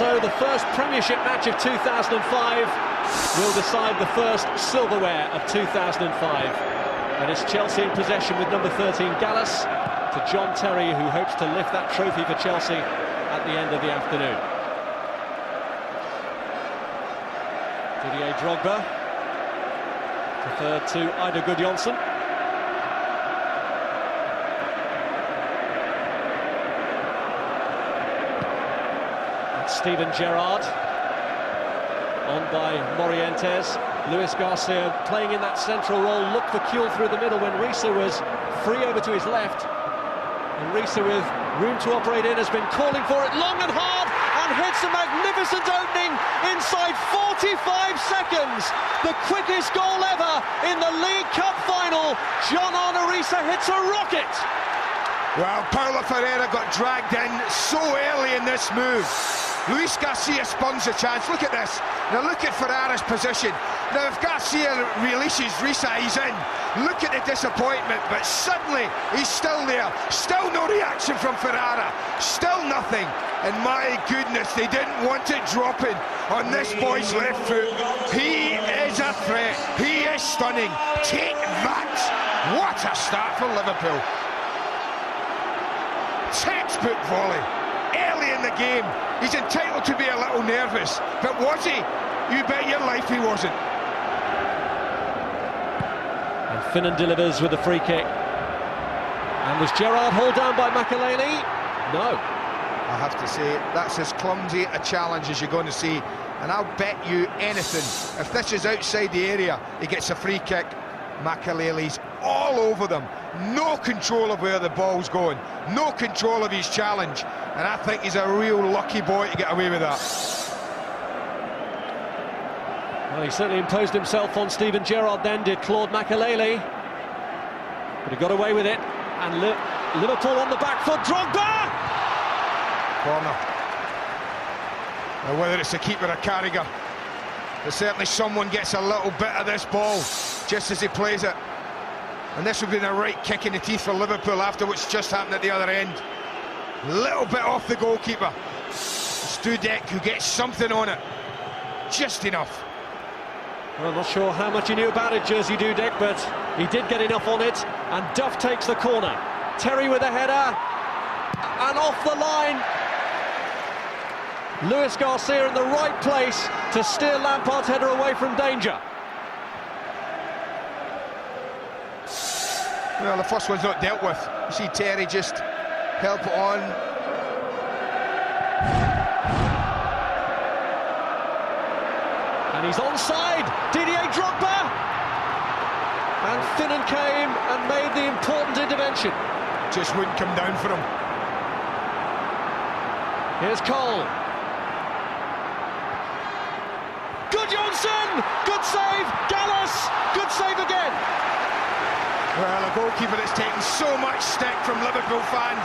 so the first Premiership match of 2005 will decide the first silverware of 2005. And it's Chelsea in possession with number 13 Gallas to John Terry, who hopes to lift that trophy for Chelsea at the end of the afternoon. Didier Drogba, preferred to Ida Gudjonsson. That's Steven Gerrard, on by Morientes. Luis Garcia playing in that central role, looked for Kuhl through the middle when Risa was free over to his left. And Risa, with room to operate in, has been calling for it long and hard and hits a magnificent opening inside 45 seconds. The quickest goal ever in the League Cup final. John-Arne Risa hits a rocket. Well, Paulo Ferreira got dragged in so early in this move. Luis Garcia spawns a chance. Look at this. Now look at Ferreira's position. Now if Garcia releases Risa, he's in. Look at the disappointment, but suddenly he's still there. Still no reaction from Ferreira. Still nothing. And my goodness, they didn't want it dropping on this boy's left foot. He is a threat. He is stunning. Take that. What a start for Liverpool. Textbook volley. Early in the game. He's entitled to be a little nervous, but was he? You bet your life he wasn't. And Finnan delivers with a free kick. And was Gerrard hauled down by Makelele? No. I have to say, that's as clumsy a challenge as you're going to see. And I'll bet you anything, if this is outside the area, he gets a free kick. Makelele's all over them. No control of where the ball's going. No control of his challenge. And I think he's a real lucky boy to get away with that. Well, he certainly imposed himself on Steven Gerrard then, did Claude Makelele. But he got away with it. And Liverpool on the back foot. Drogba! Corner. Now whether it's the keeper or Carragher, but certainly someone gets a little bit of this ball just as he plays it. And this would be the right kick in the teeth for Liverpool after what's just happened at the other end. A little bit off the goalkeeper. It's Dudek who gets something on it. Just enough. Well, I'm not sure how much he knew about it, Jersey Dudek, but he did get enough on it. And Duff takes the corner. Terry with a header. And off the line. Luis Garcia in the right place to steer Lampard's header away from danger. Well, the first one's not dealt with. You see Terry just help it on. And he's onside. Didier Drogba. And Finnan came and made the important intervention. Just wouldn't come down for him. Here's Cole. Gudjonsson! Good save. Gallas! Good save again. Well, a goalkeeper that's taken so much stick from Liverpool fans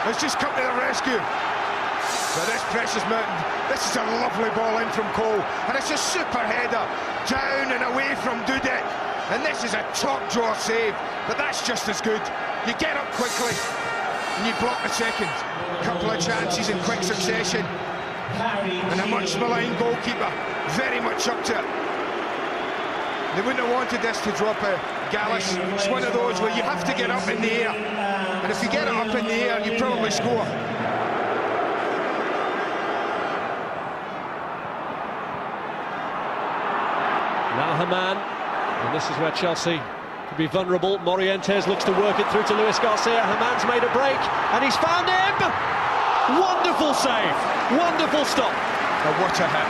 has just come to the rescue. But this precious mountain, this is a lovely ball in from Cole, and it's a super header down and away from Dudek. And this is a top drawer save, but that's just as good. You get up quickly and you block the second. A couple of chances in quick succession, and a much maligned goalkeeper very much up to it. They wouldn't have wanted this to drop a Gallas. It's one of those where you have to get up in the air, and if you get it up in the air, you probably score. Now Haman, and this is where Chelsea could be vulnerable. Morientes looks to work it through to Luis Garcia. Haman's made a break, and he's found him! Wonderful save, wonderful stop. Now what a hit.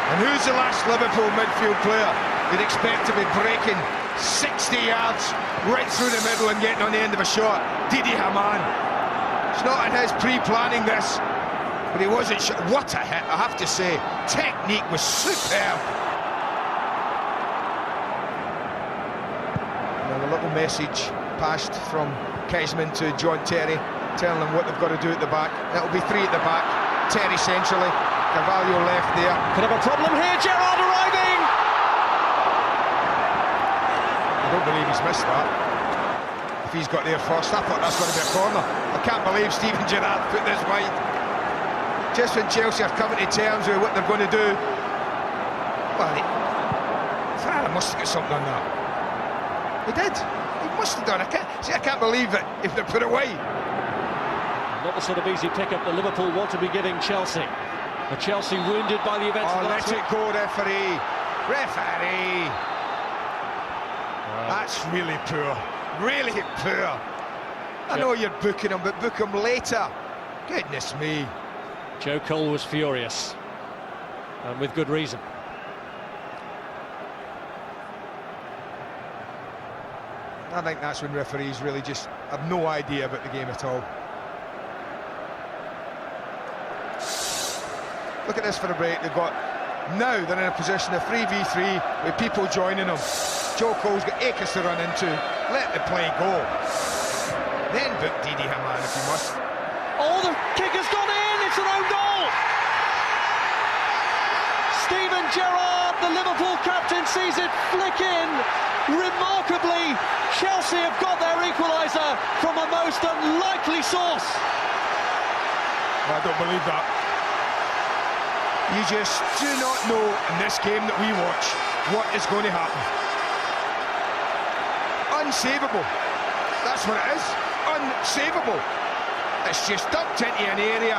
And who's the last Liverpool midfield player you'd expect to be breaking 60 yards right through the middle and getting on the end of a shot? Didi Haman. It's not in his pre-planning this, but he wasn't sure. What a hit, I have to say. Technique was superb. Now a little message passed from Keisman to John Terry, telling them what they've got to do at the back. It'll be three at the back. Terry centrally, Carvalho left there. Could have a problem here, Gerrard arriving! I don't believe he's missed that. If he's got there first, I thought that's going to be a corner. I can't believe Steven Gerrard put this wide. just when Chelsea are coming to terms with what they're going to do. Well, Farrell must have got something on that. He did. He must have done. I can't believe it if they put it away. Not the sort of easy pickup that Liverpool want to be giving Chelsea. But Chelsea wounded by the events of let last week. it go, referee. Referee. That's really poor. Really poor. I know you're booking him, but book him later. Goodness me. Joe Cole was furious, and with good reason. I think that's when referees really just have no idea about the game at all. Look at this for a break. Now they're in a position of 3v3 with people joining them. Joe Cole's got acres to run into. Let the play go. Then book Didi Hamann if you must. Oh, the kick has gone in. It's an own goal. Steven Gerrard, the Liverpool captain, sees it flick in. Remarkably, Chelsea have got their equaliser from a most unlikely source. I don't believe that. You just do not know in this game that we watch what is going to happen. Unsavable. That's what it is. Unsavable. It's just dumped into an area.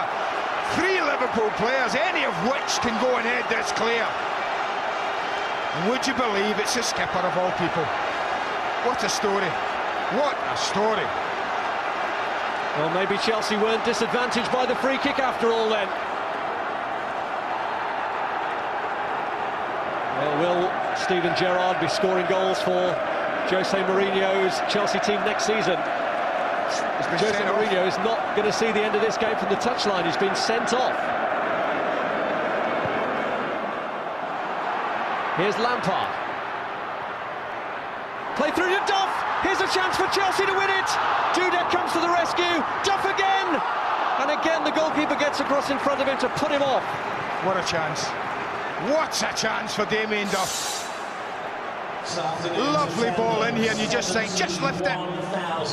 3 Liverpool players, any of which can go and head this clear. Would you believe it's the skipper of all people? What a story. What a story. Well, maybe Chelsea weren't disadvantaged by the free kick after all then. Well, will Steven Gerrard be scoring goals for Jose Mourinho's Chelsea team next season? Jose Mourinho is not going to see the end of this game from the touchline. He's been sent off. Here's Lampard. Play through to Duff. Here's a chance for Chelsea to win it. Dudek comes to the rescue. Duff again. And again the goalkeeper gets across in front of him to put him off. What a chance. What a chance for Damien Duff. Lovely ball in here and you just think, just lift it.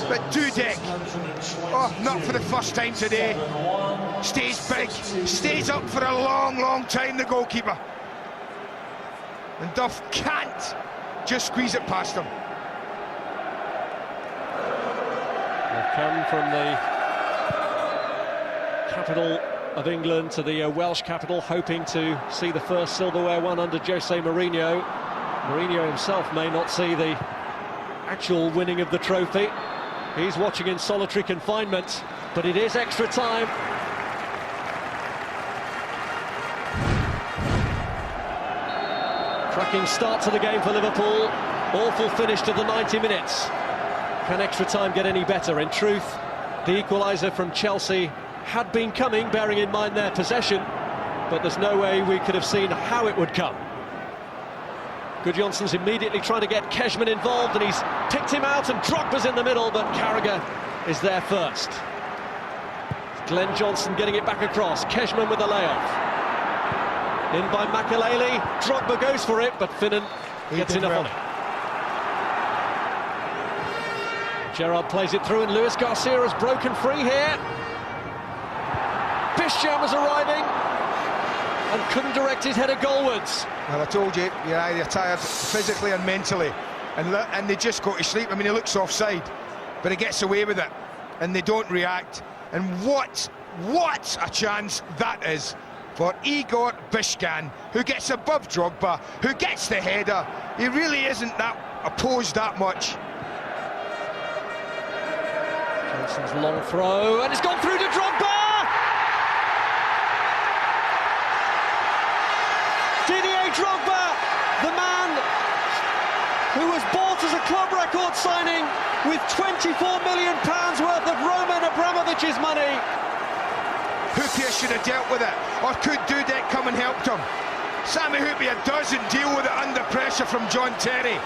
But Dudek, oh, not for the first time today. Stays big, stays up for a long, long time, the goalkeeper. And Duff can't just squeeze it past him. They've come from the capital of England to the Welsh capital, hoping to see the first silverware won under Jose Mourinho. Mourinho himself may not see the actual winning of the trophy. He's watching in solitary confinement, but it is extra time. Cracking start to the game for Liverpool. Awful finish to the 90 minutes. Can extra time get any better? In truth, the equaliser from Chelsea had been coming, bearing in mind their possession, but there's no way we could have seen how it would come. Gudjonsson's immediately trying to get Keshman involved, and he's picked him out, and Drogba's in the middle, but Carragher is there first. Glenn Johnson getting it back across. Keshman with the layoff. In by Makelele. Drogba goes for it, but Finnan gets enough on it. Gerrard plays it through, and Luis Garcia has broken free here. Bisham is arriving and couldn't direct his header goalwards. Well, I told you, you're either tired physically and mentally, and they just go to sleep. I mean, he looks offside, but he gets away with it, and they don't react. And what a chance that is for Igor Bishkan, who gets above Drogba, who gets the header. He really isn't that opposed that much. Johnson's long throw, and it's gone through to Drogba! Didier Drogba, the man who was bought as a club record signing with £24 million worth of Roman Abramovich's money. Hyypiä should have dealt with it, or could Dudek come and helped him? Sami Hyypiä doesn't deal with it under pressure from John Terry.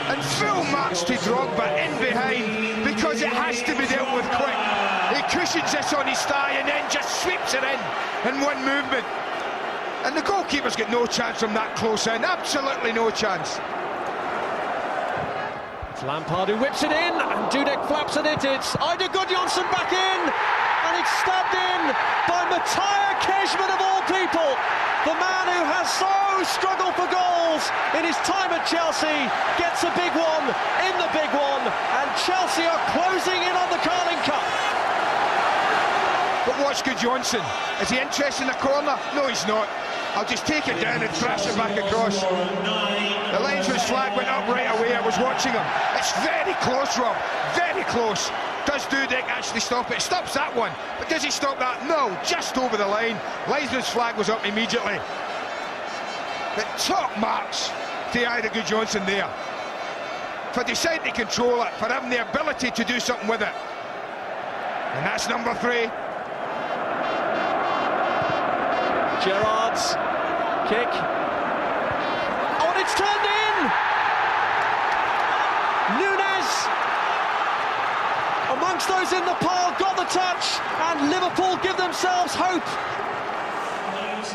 And full marks to Drogba in behind, because it has to be dealt with quick. He cushions this on his thigh and then just sweeps it in one movement. And the goalkeeper's got no chance from that close in, absolutely no chance. It's Lampard who whips it in, and Dudek flaps at it. It's Eidur Gudjondsson back in. and it's stabbed in by Mattia Kejman of all people. The man who has so struggled for goals in his time at Chelsea gets a big one in the big one, and Chelsea are closing in on the Carling Cup. But watch Good Johnson. Is he interested in the corner? No, he's not. I'll just take it down and thrash it back across. The linesman's flag went up right away. I was watching him. It's very close, Rob. Very close. Does Dudek actually stop it? Stops that one. But does he stop that? No, just over the line. Linesman's flag was up immediately. But top marks to Ida Good Johnson there. For deciding to control it, for having the ability to do something with it. And that's number 3. Gerrard's kick. Oh, and it's turned in! Núñez, amongst those in the pile, got the touch, and Liverpool give themselves hope.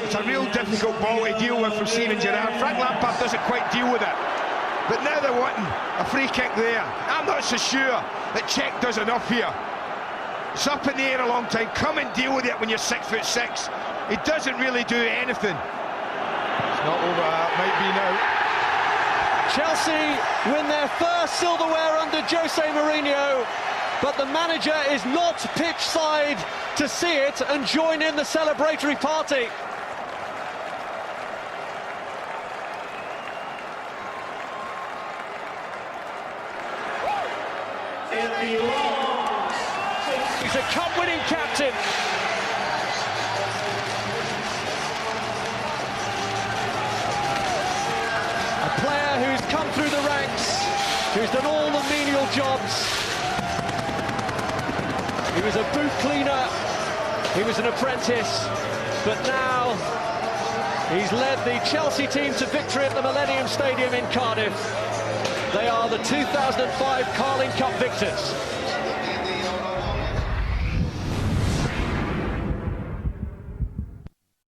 It's a real difficult ball to deal with from Steven Gerrard. Frank Lampard doesn't quite deal with it. But now they're wanting a free kick there. I'm not so sure that Cech does enough here. It's up in the air a long time. Come and deal with it when you're 6'6". He doesn't really do anything. It's not over, it might be now. Chelsea win their first silverware under Jose Mourinho, but the manager is not pitch side to see it and join in the celebratory party. He's a cup-winning captain. A player who's come through the ranks, who's done all the menial jobs. He was a boot cleaner, he was an apprentice, but now he's led the Chelsea team to victory at the Millennium Stadium in Cardiff. They are the 2005 Carling Cup victors.